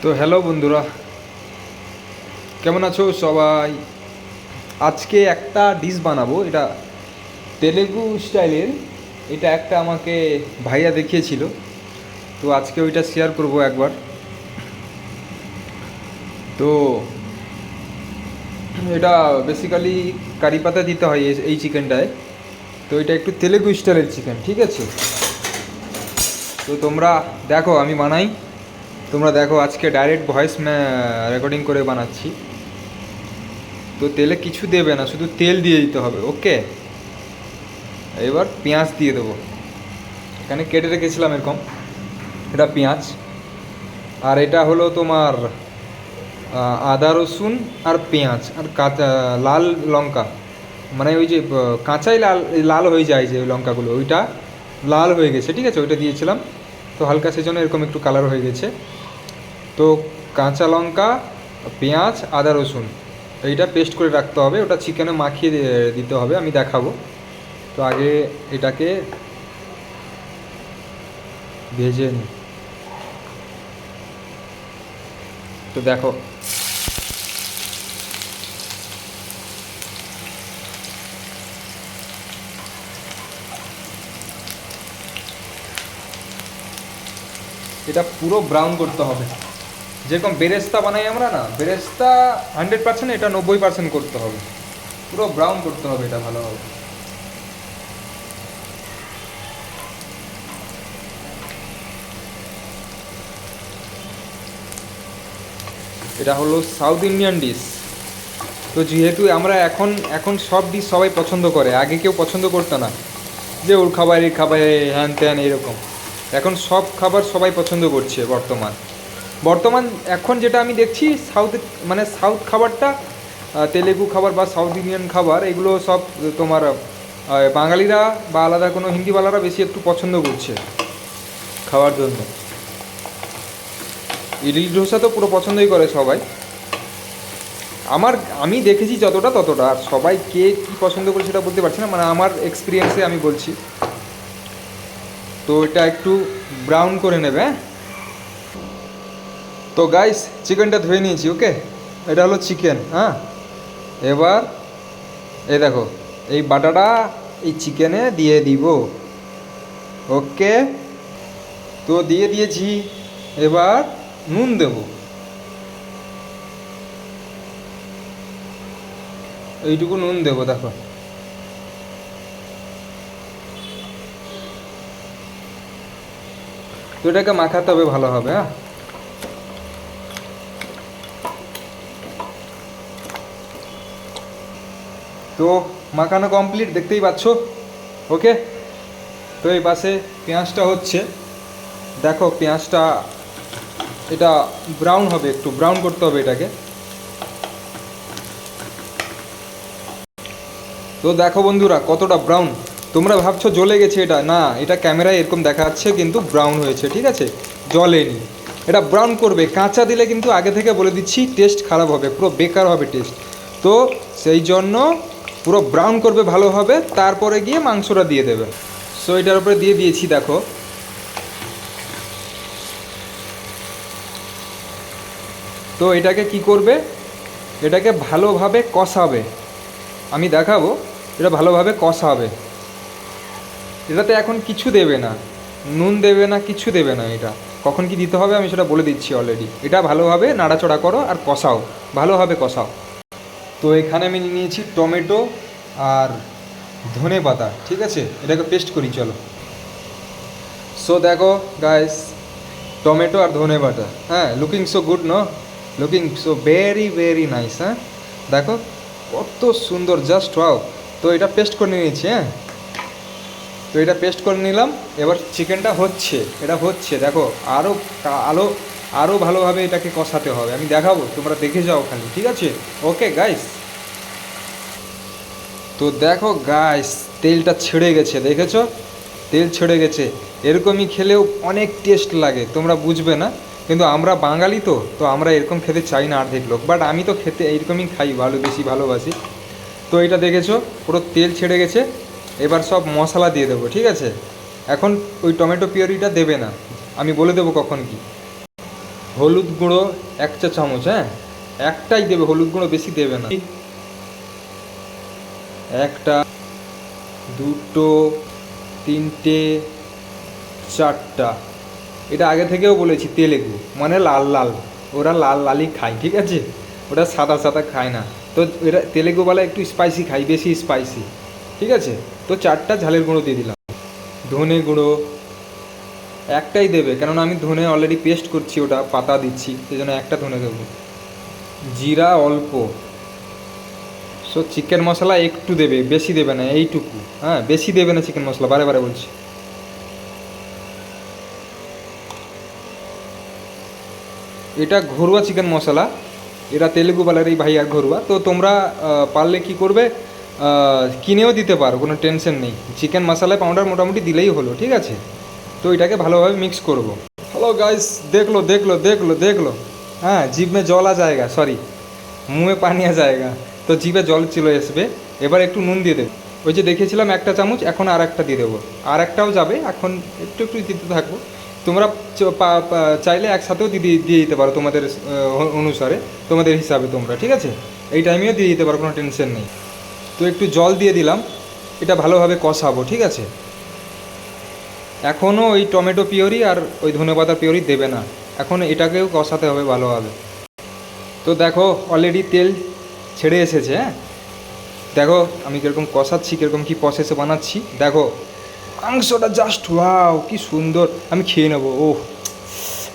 তো হ্যালো বন্ধুরা, কেমন আছো সবাই? আজকে একটা ডিশ বানাবো, এটা তেলেগু স্টাইলের। এটা একটা আমাকে ভাইয়া দেখিয়েছিল, তো আজকে ওইটা শেয়ার করব একবার। তো এটা বেসিক্যালি কারি পাতা দিতে হয় এই চিকেনটায়। তো এটা একটু তেলেগু স্টাইলের চিকেন, ঠিক আছে? তো তোমরা দেখো আমি বানাই, তোমরা দেখো। আজকে ডাইরেক্ট ভয়েস রেকর্ডিং করে বানাচ্ছি। তো তেলে কিছু দেবে না, শুধু তেল দিয়ে দিতে হবে, ওকে? এবার পেঁয়াজ দিয়ে দেবো, এখানে কেটে রেখেছিলাম এরকম। এটা পেঁয়াজ, আর এটা হলো তোমার আদা রসুন আর পেঁয়াজ আর কাঁচা লাল লঙ্কা। মানে ওই যে কাঁচাই লাল লাল হয়ে যায় যে ওই লঙ্কাগুলো, ওইটা লাল হয়ে গেছে, ঠিক আছে? ওইটা দিয়েছিলাম, তো হালকা সেজন্য এরকম একটু কালার হয়ে গেছে। তো কাঁচা লঙ্কা, পেঁয়াজ, আদা রসুন এইটা পেস্ট করে রাখতে হবে, ওটা চিকেনে মাখিয়ে দিতে হবে, আমি দেখাবো। তো আগে এটাকে ভেজে নিই। তো দেখো, এটা পুরো ব্রাউন করতে হবে, যেরকম বেরেস্তা বানাই আমরা না, বেরেস্তা 100%, এটা 90% করতে হবে। পুরো ব্রাউন করতে হবে এটা ভালোভাবে। এটা হলো সাউথ ইন্ডিয়ান ডিশ। তো যেহেতু আমরা এখন এখন সব ডিশ সবাই পছন্দ করে, আগে কেউ পছন্দ করতো না, যে ওর খাবার এই খাবার হ্যান ত্যান এরকম। এখন সব খাবার সবাই পছন্দ করছে বর্তমান বর্তমান এখন যেটা আমি দেখছি, সাউথ, মানে সাউথ খাবারটা, তেলেগু খাবার বা সাউথ ইন্ডিয়ান খাবার, এগুলো সব তোমার বাঙালিরা বা আলাদা কোনো হিন্দিওয়ালারা বেশি একটু পছন্দ করছে খাওয়ার জন্য। ইডলি ডোসা তো পুরো পছন্দই করে সবাই। আমি দেখেছি যতটা ততটা, আর সবাই কে কী পছন্দ করে সেটা বলতে পারছি না, মানে আমার এক্সপিরিয়েন্সে আমি বলছি। তো এটা একটু ব্রাউন করে নেবে, হ্যাঁ? তো গাইস, চিকেনটা ধুয়ে নিয়েছি, ওকে? এটা হলো চিকেন, হ্যাঁ। এবার এই দেখো, এই বাটাটা এই চিকেনে দিয়ে দিব, ওকে? তো দিয়ে দিয়েছি, এবার নুন দেব, এইটুকু নুন দেবো, দেখো। তো এটাকে মাখাতে হবে ভালোভাবে, হ্যাঁ। তো মাখানো কমপ্লিট, দেখতেই পাচ্ছ, ওকে? তো এই পাশে পেঁয়াজটা হচ্ছে, দেখো পেঁয়াজটা, এটা ব্রাউন হবে, একটু ব্রাউন করতে হবে এটাকে। তো দেখো বন্ধুরা কতটা ব্রাউন। তোমরা ভাবছো জ্বলে গেছে, এটা না, এটা ক্যামেরায় এরকম দেখা যাচ্ছে, কিন্তু ব্রাউন হয়েছে, ঠিক আছে? জ্বলেনি। এটা ব্রাউন করবে, কাঁচা দিলে কিন্তু আগে থেকে বলে দিচ্ছি টেস্ট খারাপ হবে, পুরো বেকার হবে টেস্ট। তো সেই জন্য পুরো ব্রাউন করবে ভালোভাবে, তারপরে গিয়ে মাংসটা দিয়ে দেবে। সো এটার উপরে দিয়ে দিয়েছি, দেখো। তো এটাকে কি করবে, এটাকে ভালোভাবে কষাবে, আমি দেখাবো। এটা ভালোভাবে কষাবে, এটাতে এখন কিছু দেবে না, নুন দেবে না, কিছু দেবে না। এটা কখন কি দিতে হবে আমি সেটা বলে দিচ্ছি অলরেডি। এটা ভালোভাবে নাড়াচড়া করো আর কষাও, ভালোভাবে কষাও। তো এখানে আমি নিয়ে নিয়েছি টমেটো আর ধনে পাতা, ঠিক আছে? এটাকে পেস্ট করি, চলো। সো দেখো গাইস, টমেটো আর ধনে পাতা, হ্যাঁ, looking so good, no? Looking so very very nice, হ্যাঁ। দেখো কত সুন্দর, জাস্ট ওয়াও। তো এটা পেস্ট করে নিয়েছি, হ্যাঁ। তো এটা পেস্ট করে নিলাম। এবার চিকেনটা হচ্ছে, এটা হচ্ছে, দেখো। আরও আরও আরও ভালোভাবে এটাকে কষাতে হবে, আমি দেখাবো, তোমরা দেখে যাও খালি, ঠিক আছে? Okay guys. তো দেখো গাইস, তেলটা ছেড়ে গেছে, দেখেছো? তেল ছেড়ে গেছে। এরকমই খেলেও অনেক টেস্ট লাগে, তোমরা বুঝবে না, কিন্তু আমরা বাঙালি তো, তো আমরা এরকম খেতে চাই না অর্ধেক লোক, বাট আমি তো খেতে এইরকমই খাই, বেশি ভালোবাসি। তো এটা দেখেছো, পুরো তেল ছেড়ে গেছে। এবার সব মশলা দিয়ে দেবো, ঠিক আছে? এখন ওই টমেটো পিউরিটা দেবে না, আমি বলে দেবো কখন কি। হলুদ গুঁড়ো 1 চা চামচ, হ্যাঁ একটাই দেবে, হলুদ গুঁড়ো বেশি দেবে না। একটা, দুটো, তিনটে, চারটা। এটা আগে থেকেও বলেছি তেলেগু মানে লাল লাল, ওরা লাল লালই খায়, ঠিক আছে, ওরা সাদা সাদা খায় না। তো এরা তেলেগুওয়ালা একটু স্পাইসি খায়, বেশি স্পাইসি, ঠিক আছে। তো 4টা ঝালের গুঁড়ো দিয়ে দিলাম। ধনে গুঁড়ো একটাই দেবে, কেননা আমি ধনে অলরেডি পেস্ট করছি, ওটা পাতা দিচ্ছি, সেই জন্য একটা ধনে দেবো। জিরা অল্প। সো চিকেন মশলা একটু দেবে, বেশি দেবে না, এইটুকু, হ্যাঁ বেশি দেবে না চিকেন মশলা, বারে বারে বলছি। এটা ঘরোয়া চিকেন মশলা, এরা তেলেগু বলার এই ভাই আর ঘরোয়া। তো তোমরা পারলে কি করবে, কিনেও দিতে পারো, কোনো টেনশন নেই। চিকেন মশলায় পাউডার মোটামুটি দিলেই হলো, ঠিক আছে। তো এটাকে ভালোভাবে মিক্স করব। হ্যালো গাইস, দেখলো দেখলো দেখলো দেখলো, হ্যাঁ জিভ में জল आ जाएगा, সরি মুখে পানি आ जाएगा। তো জিভে জল চলে আসবে। এবার একটু নুন দিয়ে দেবো, ওই যে দেখিয়েছিলাম 1 চামচ, এখন আর একটা দিয়ে দেবো, আর একটাও যাবে, এখন একটু একটু দিতে থাকবো। তোমরা চাইলে একসাথেও দিয়ে দিতে পারো, তোমাদের অনুসারে, তোমাদের হিসাবে তোমরা, ঠিক আছে। এই টাইমেও দিয়ে দিতে পারো, কোনো টেনশন নেই। তো একটু জল দিয়ে দিলাম, এটা ভালোভাবে কষাবো, ঠিক আছে। এখনও ওই টমেটো পিওরি আর ওই ধনেপাতা পিওরি দেবে না, এখন এটাকেও কষাতে হবে ভালোভাবে। তো দেখো অলরেডি তেল ছেড়ে এসেছে, হ্যাঁ দেখো আমি কীরকম কষাচ্ছি, কীরকম কী প্রসেসে বানাচ্ছি দেখো। মাংসটা জাস্ট ওয়াও কি সুন্দর, আমি খেয়ে নেবো, ওহ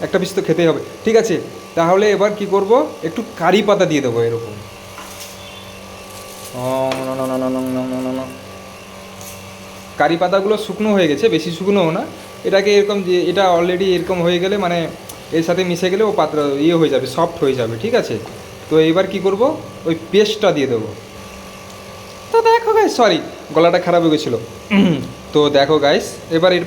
একটা পিস তো খেতেই হবে, ঠিক আছে। তাহলে এবার কি করব, একটু কারি পাতা দিয়ে দেবো এরকম। কারি পাতাগুলো শুকনো হয়ে গেছে, বেশি শুকনোও না, এটাকে এরকম যে এটা অলরেডি এরকম হয়ে গেলে মানে এর সাথে মিশে গেলে ও পাত্র ইয়ে হয়ে যাবে, সফট হয়ে যাবে, ঠিক আছে। তো এবার কি করব, ওই পেস্টটা দিয়ে দেবো। তো দেখো গাইস, সরি গলাটা খারাপ হয়ে গেছিলো। তো দেখো গাইস, এবার এর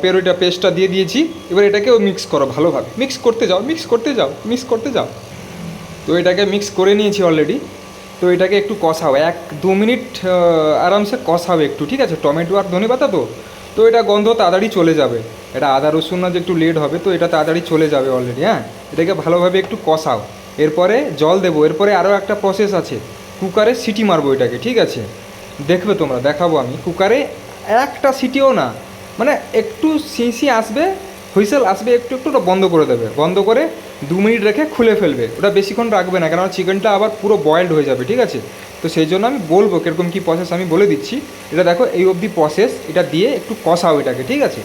পেরোটা পেস্টটা দিয়ে দিয়েছি, এবার এটাকেও মিক্স করো ভালোভাবে, মিক্স করতে যাও মিক্স করতে যাও মিক্স করতে যাও। তো এটাকে মিক্স করে নিয়েছি অলরেডি। তো এটাকে একটু কষাও, 1-2 মিনিট আরামসে কষাও একটু, ঠিক আছে। টমেটো আর ধনেপাতা তো তো এটা গন্ধ তাড়াতাড়ি চলে যাবে, এটা আদা রসুন না যে একটু লেট হবে, তো এটা তাড়াতাড়ি চলে যাবে অলরেডি, হ্যাঁ। এটাকে ভালোভাবে একটু কষাও, এরপরে জল দেবো। এরপরে আরও একটা প্রসেস আছে, কুকারে সিটি মারবো এটাকে, ঠিক আছে। দেখবে তোমরা, দেখাবো আমি কুকারে, একটা সিটিও না, মানে একটু সিঁসি আসবে, হুইসেল আসবে একটু একটু, ওটা বন্ধ করে দেবে, বন্ধ করে 2 মিনিট রেখে খুলে ফেলবে। ওটা বেশিক্ষণ রাখবে না, কারণ চিকেনটা আবার পুরো বয়েলড হয়ে যাবে, ঠিক আছে। তো সেই জন্য আমি বলবো কীরকম কী প্রসেস, আমি বলে দিচ্ছি। এটা দেখো এই অবধি প্রসেস, এটা দিয়ে একটু কষাও এটাকে, ঠিক আছে।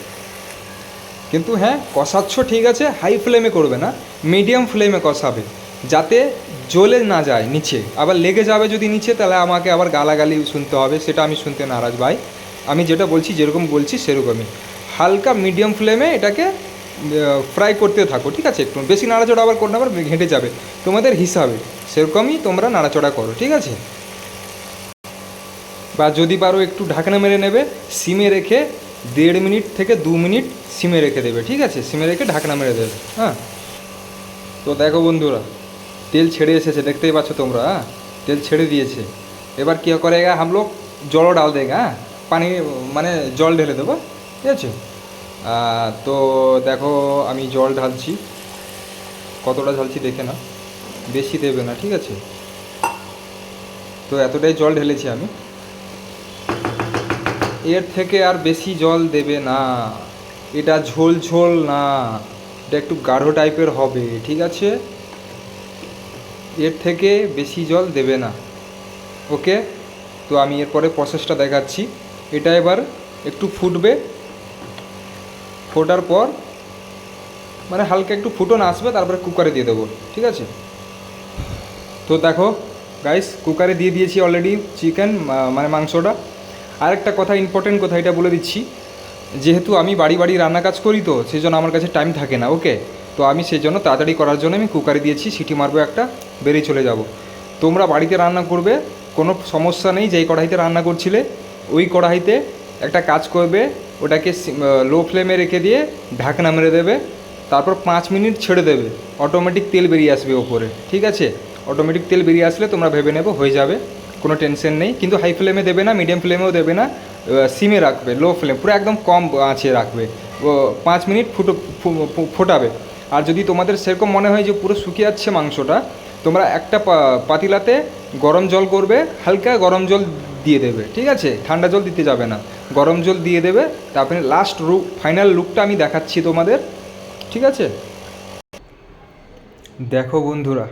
কিন্তু হ্যাঁ কষাচ্ছ ঠিক আছে, হাই ফ্লেমে করবে না, মিডিয়াম ফ্লেমে কষাবে, যাতে জ্বলে না যায় নিচে, আবার লেগে যাবে যদি নিচে, তাহলে আমাকে আবার গালাগালি শুনতে হবে, সেটা আমি শুনতে নারাজ ভাই। আমি যেটা বলছি, যেরকম বলছি সেরকমই হালকা মিডিয়াম ফ্লেমে এটাকে ফ্রাই করতে থাকো, ঠিক আছে। একটু বেশি নাড়াচড়া আবার করলে আবার ঘেঁটে যাবে, তোমাদের হিসাবে সেরকমই তোমরা নাড়াচড়া করো, ঠিক আছে। বা যদি পারো একটু ঢাকনা মেরে নেবে, সিমে রেখে 1.5 মিনিট থেকে 2 মিনিট সিমে রেখে দেবে, ঠিক আছে। সিমে রেখে ঢাকনা মেরে দেবে, হ্যাঁ। তো দেখো বন্ধুরা, তেল ছেড়ে এসেছে, দেখতেই পাচ্ছ তোমরা, হ্যাঁ তেল ছেড়ে দিয়েছে। এবার কী করেগা হাম লোগ, জলও ডাল দেগা, হ্যাঁ পানি মানে জল ঢেলে দেবো, ঠিক আছে। তো দেখো আমি জল ঢালছি, কতটা ঢালছি দেখে না, বেশি দেবে না, ঠিক আছে। তো এতটাই জল ঢেলেছি আমি, এর থেকে আর বেশি জল দেবে না, এটা ঝোল ঝোল না, এটা একটু গাঢ় টাইপের হবে, ঠিক আছে। এর থেকে বেশি জল দেবে না, ওকে। তো আমি এরপরে প্রসেসটা দেখাচ্ছি। এটা এবার একটু ফুটবে, ফোটার পর মানে হালকা একটু ফুটন আসবে, তারপরে কুকারে দিয়ে দেবো, ঠিক আছে। তো দেখো গাইস, কুকারে দিয়ে দিয়েছি অলরেডি চিকেন মানে মাংসটা। আরেকটা কথা, ইম্পর্টেন্ট কথা, এটা বলে দিচ্ছি, যেহেতু আমি বাড়ি বাড়ি রান্না কাজ করি, তো সেই জন্য আমার কাছে টাইম থাকে না, ওকে। তো আমি সেই জন্য তাড়াতাড়ি করার জন্য আমি কুকারে দিয়েছি, সিটি মারবো একটা, বেরিয়ে চলে যাব। তোমরা বাড়িতে রান্না করবে, কোনো সমস্যা নেই, যেই কড়াইতে রান্না করছিলে ওই কড়াইতে একটা কাজ করবে, ওটাকে লো ফ্লেমে রেখে দিয়ে ঢাকনা মেরে দেবে, তারপর 5 মিনিট ছেড়ে দেবে, অটোমেটিক তেল বেরিয়ে আসবে ওপরে, ঠিক আছে। অটোমেটিক তেল বেরিয়ে আসলে তোমরা ভেবে নেবে হয়ে যাবে, কোনো টেনশন নেই। কিন্তু হাই ফ্লেমে দেবে না, মিডিয়াম ফ্লেমেও দেবে না, সিমে রাখবে, লো ফ্লেম পুরো একদম কম আঁচে রাখবে। ও 5 মিনিট ফোটাবে, আর যদি তোমাদের সেরকম মনে হয় যে পুরো শুকিয়ে যাচ্ছে মাংসটা, তোমরা একটা পাতিলাতে গরম জল করবে, হালকা গরম জল দিয়ে দেবে, ঠিক আছে? ঠান্ডা জল দিতে যাবে না, গরম জল দিয়ে দেবে। তারপরে লাস্ট ফাইনাল লুকটা আমি দেখাচ্ছি তোমাদের, ঠিক আছে? দেখো বন্ধুরা,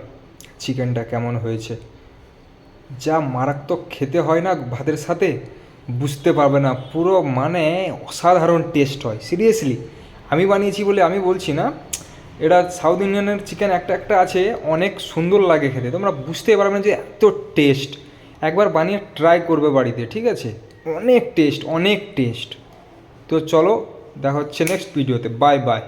চিকেনটা কেমন হয়েছে। যা মারাত্মক খেতে হয় না ভাতের সাথে, বুঝতে পারবে না, পুরো মানে অসাধারণ টেস্ট হয়। সিরিয়াসলি আমি বানিয়েছি বলে আমি বলছি না, এটা সাউথ ইন্ডিয়ানের চিকেন একটা একটা আছে, অনেক সুন্দর লাগে খেতে, তোমরা বুঝতে পারবে না যে এত টেস্ট। একবার বানিয়ে ট্রাই করবে বাড়িতে, ঠিক আছে? অনেক টেস্ট, অনেক টেস্ট। তো চলো, দেখা হচ্ছে নেক্সট ভিডিওতে। Bye bye.